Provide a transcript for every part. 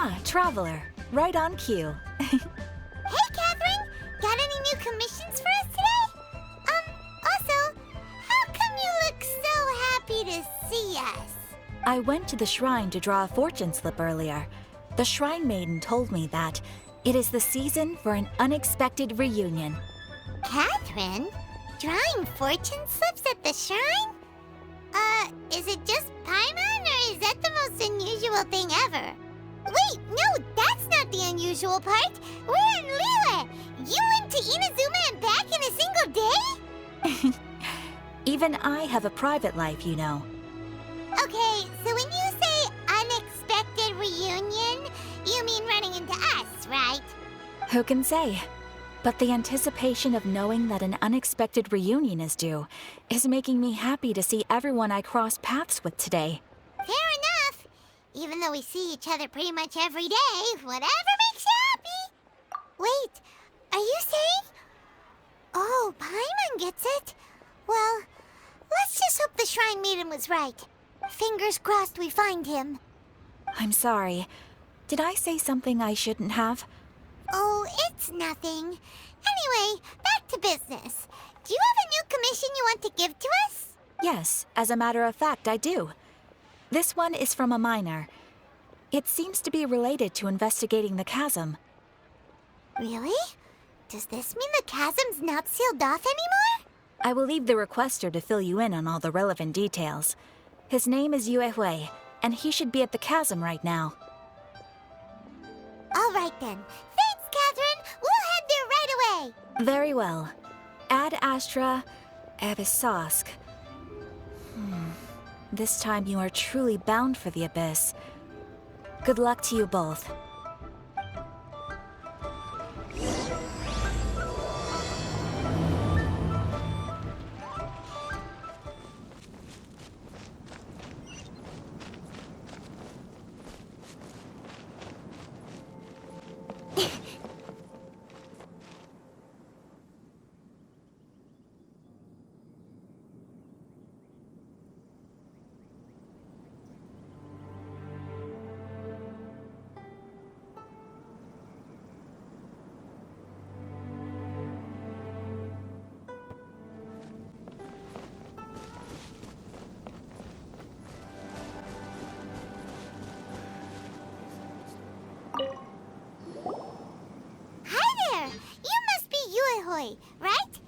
Ah, Traveler. Right on cue. Hey, Catherine! Got any new commissions for us today? Also, how come you look so happy to see us? I went to the shrine to draw a fortune slip earlier. The shrine maiden told me that it is the season for an unexpected reunion. Catherine? Drawing fortune slips at the shrine? Is it just Paimon, or is that the most unusual thing ever? Wait, no, that's not the unusual part. We're in Liyue. You went to Inazuma and back in a single day? Even I have a private life, you know. Okay, so when you say unexpected reunion, you mean running into us, right? Who can say? But the anticipation of knowing that an unexpected reunion is due is making me happy to see everyone I cross paths with today. Fair enough. Even though we see each other pretty much every day, whatever makes you happy. Wait, are you saying? Oh, Paimon gets it. Well, let's just hope the Shrine Maiden was right. Fingers crossed we find him. I'm sorry. Did I say something I shouldn't have? Oh, it's nothing. Anyway, back to business. Do you have a new commission you want to give to us? Yes, as a matter of fact, I do. This one is from a miner. It seems to be related to investigating the chasm. Really? Does this mean the chasm's not sealed off anymore? I will leave the requester to fill you in on all the relevant details. His name is Yue Hui, and he should be at the chasm right now. All right then. Thanks, Catherine. We'll head there right away. Very well. Ad Astra Abyssosk. This time you are truly bound for the abyss. Good luck to you both. Right?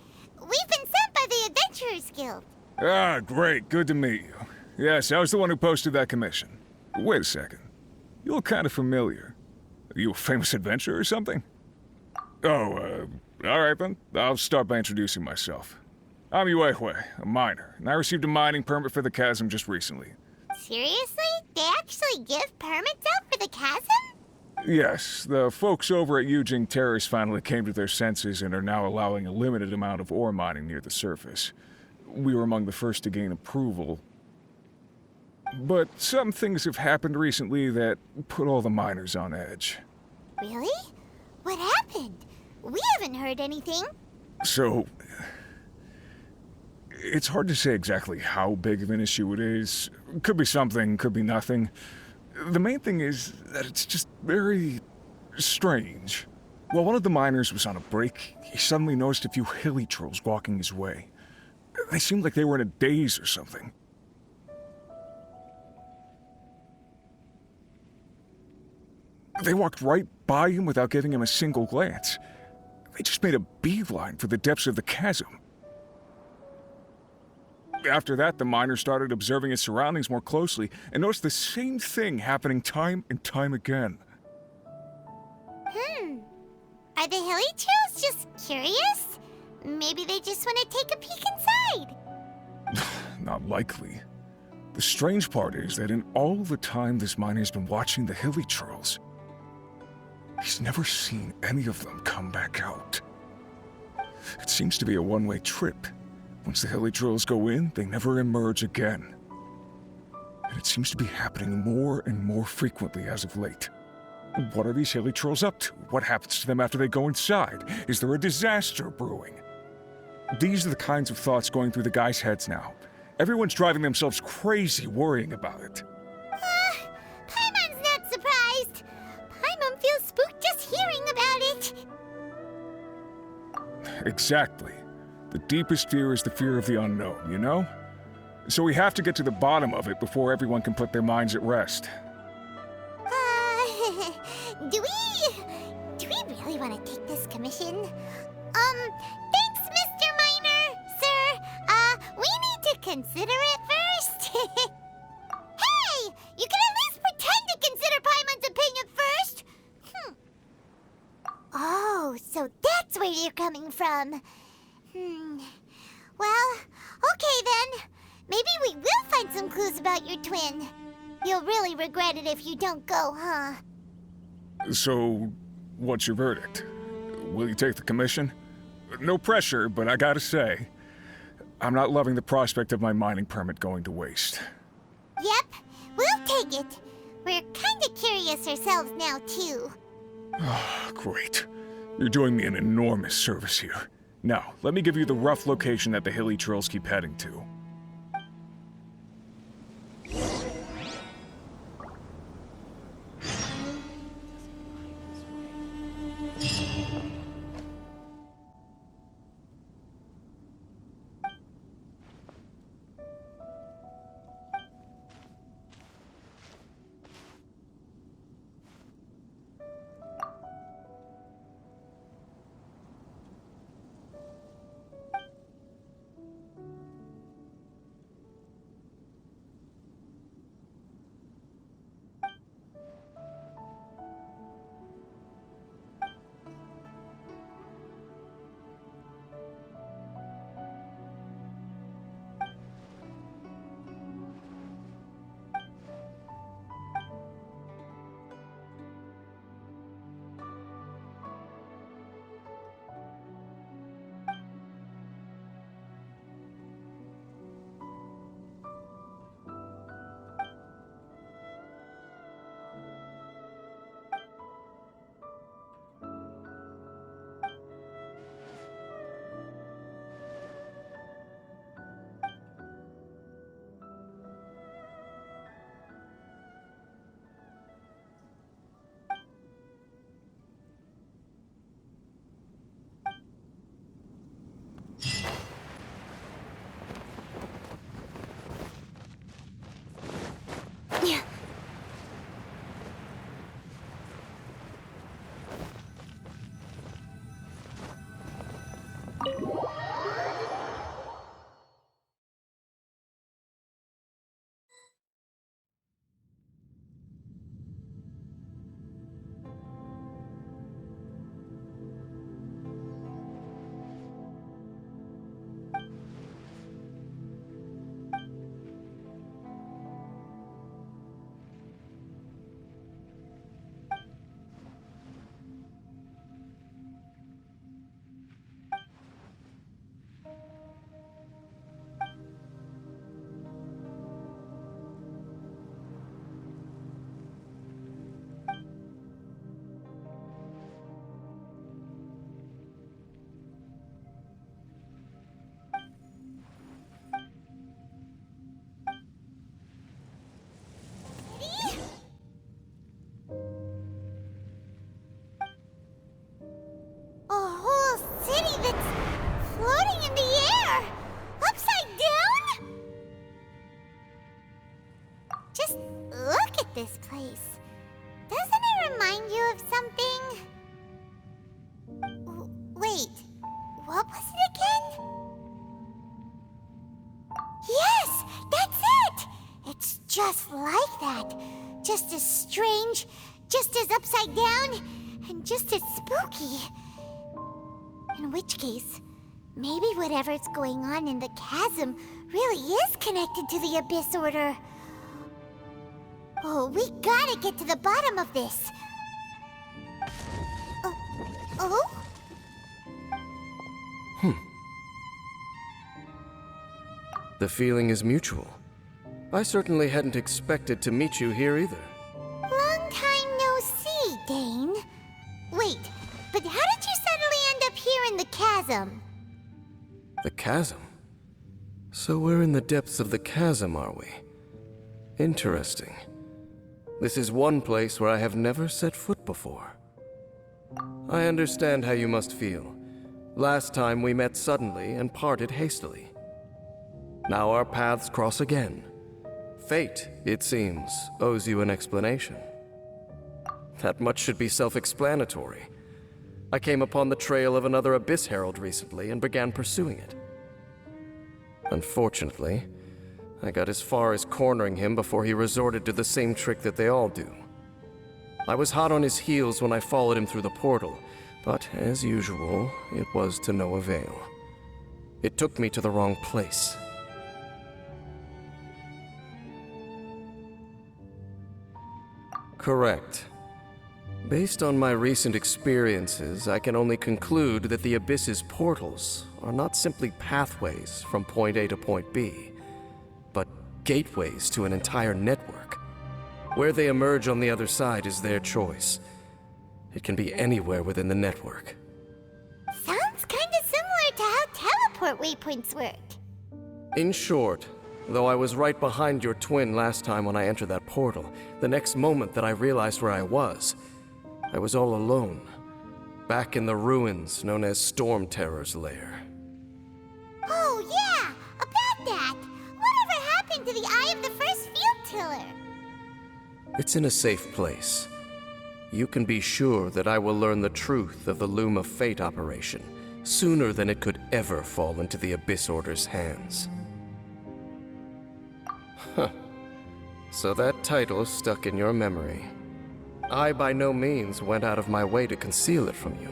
We've been sent by the Adventurers Guild. Ah, great. Good to meet you. Yes, I was the one who posted that commission. Wait a second. You look kind of familiar. Are you a famous adventurer or something? Oh, alright then. I'll start by introducing myself. I'm Yue Hui, a miner, and I received a mining permit for the chasm just recently. Seriously? They actually give permits out for the chasm? Yes, the folks over at Yujing Terrace finally came to their senses and are now allowing a limited amount of ore mining near the surface. We were among the first to gain approval. But some things have happened recently that put all the miners on edge. Really? What happened? We haven't heard anything. So, it's hard to say exactly how big of an issue it is. Could be something, could be nothing. The main thing is that it's just very strange. While one of the miners was on a break, he suddenly noticed a few hilly trolls walking his way. They seemed like they were in a daze or something. They walked right by him without giving him a single glance. They just made a beeline for the depths of the chasm. After that, the miner started observing his surroundings more closely and noticed the same thing happening time and time again. Are the hilly trolls just curious? Maybe they just want to take a peek inside. Not likely. The strange part is that in all the time this miner's been watching the hilly trolls, he's never seen any of them come back out. It seems to be a one-way trip. Once the hilly trolls go in, they never emerge again. And it seems to be happening more and more frequently as of late. What are these hilly trolls up to? What happens to them after they go inside? Is there a disaster brewing? These are the kinds of thoughts going through the guys' heads now. Everyone's driving themselves crazy worrying about it. Paimon's not surprised. Exactly. The deepest fear is the fear of the unknown, you know? So we have to get to the bottom of it before everyone can put their minds at rest. Do we really want to take this commission? Thanks, Mr. Miner, sir. We need to consider it first. Hey! You can at least pretend to consider Paimon's opinion first! Oh, so that's where you're coming from. Well, okay then. Maybe we will find some clues about your twin. You'll really regret it if you don't go, huh? So, what's your verdict? Will you take the commission? No pressure, but I gotta say, I'm not loving the prospect of my mining permit going to waste. Yep, we'll take it. We're kinda curious ourselves now, too. Great. You're doing me an enormous service here. Now, let me give you the rough location that the hilly trails keep heading to. This place. Doesn't it remind you of something? Wait, what was it again? Yes, that's it! It's just like that. Just as strange, just as upside down, and just as spooky. In which case, maybe whatever's going on in the chasm really is connected to the Abyss Order. Oh, we gotta get to the bottom of this. Oh? The feeling is mutual. I certainly hadn't expected to meet you here either. Long time no see, Dane. Wait, but how did you suddenly end up here in the chasm? The chasm? So we're in the depths of the chasm, are we? Interesting. This is one place where I have never set foot before. I understand how you must feel. Last time we met suddenly and parted hastily. Now our paths cross again. Fate, it seems, owes you an explanation. That much should be self-explanatory. I came upon the trail of another Abyss Herald recently and began pursuing it. Unfortunately, I got as far as cornering him before he resorted to the same trick that they all do. I was hot on his heels when I followed him through the portal, but as usual, it was to no avail. It took me to the wrong place. Correct. Based on my recent experiences, I can only conclude that the Abyss's portals are not simply pathways from point A to point B, but gateways to an entire network. Where they emerge on the other side is their choice. It can be anywhere within the network. Sounds kinda similar to how teleport waypoints work. In short, though I was right behind your twin last time when I entered that portal, the next moment that I realized where I was all alone, back in the ruins known as Storm Terror's lair. Oh yeah, about that! Whatever happened to the Eye of the First Field Tiller? It's in a safe place. You can be sure that I will learn the truth of the Loom of Fate operation sooner than it could ever fall into the Abyss Order's hands. Huh. So that title stuck in your memory. I by no means went out of my way to conceal it from you.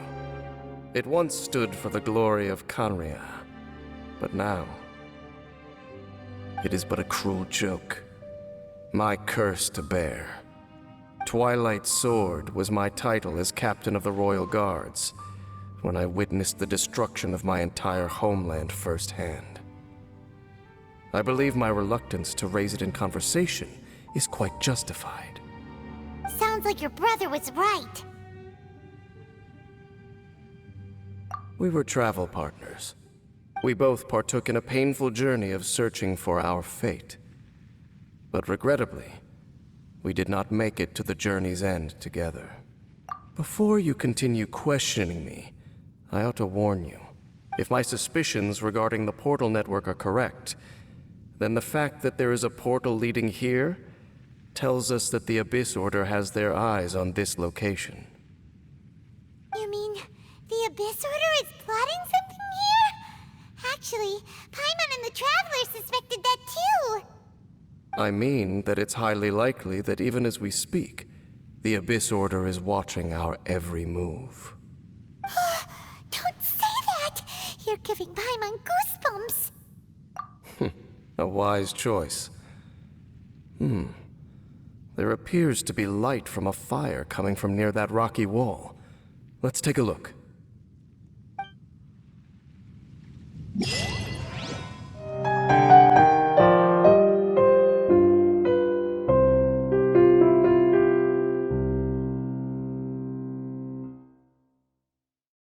It once stood for the glory of Kanria, but now it is but a cruel joke. My curse to bear. Twilight Sword was my title as captain of the Royal Guards when I witnessed the destruction of my entire homeland firsthand. I believe my reluctance to raise it in conversation is quite justified. Sounds like your brother was right. We were travel partners. We both partook in a painful journey of searching for our fate. But regrettably, we did not make it to the journey's end together. Before you continue questioning me, I ought to warn you. If my suspicions regarding the portal network are correct, then the fact that there is a portal leading here tells us that the Abyss Order has their eyes on this location. You mean the Abyss Order is plotting something here? Actually, Paimon and the Traveler suspected that too. I mean that it's highly likely that even as we speak, the Abyss Order is watching our every move. Don't say that! You're giving Paimon goosebumps. A wise choice. There appears to be light from a fire coming from near that rocky wall. Let's take a look.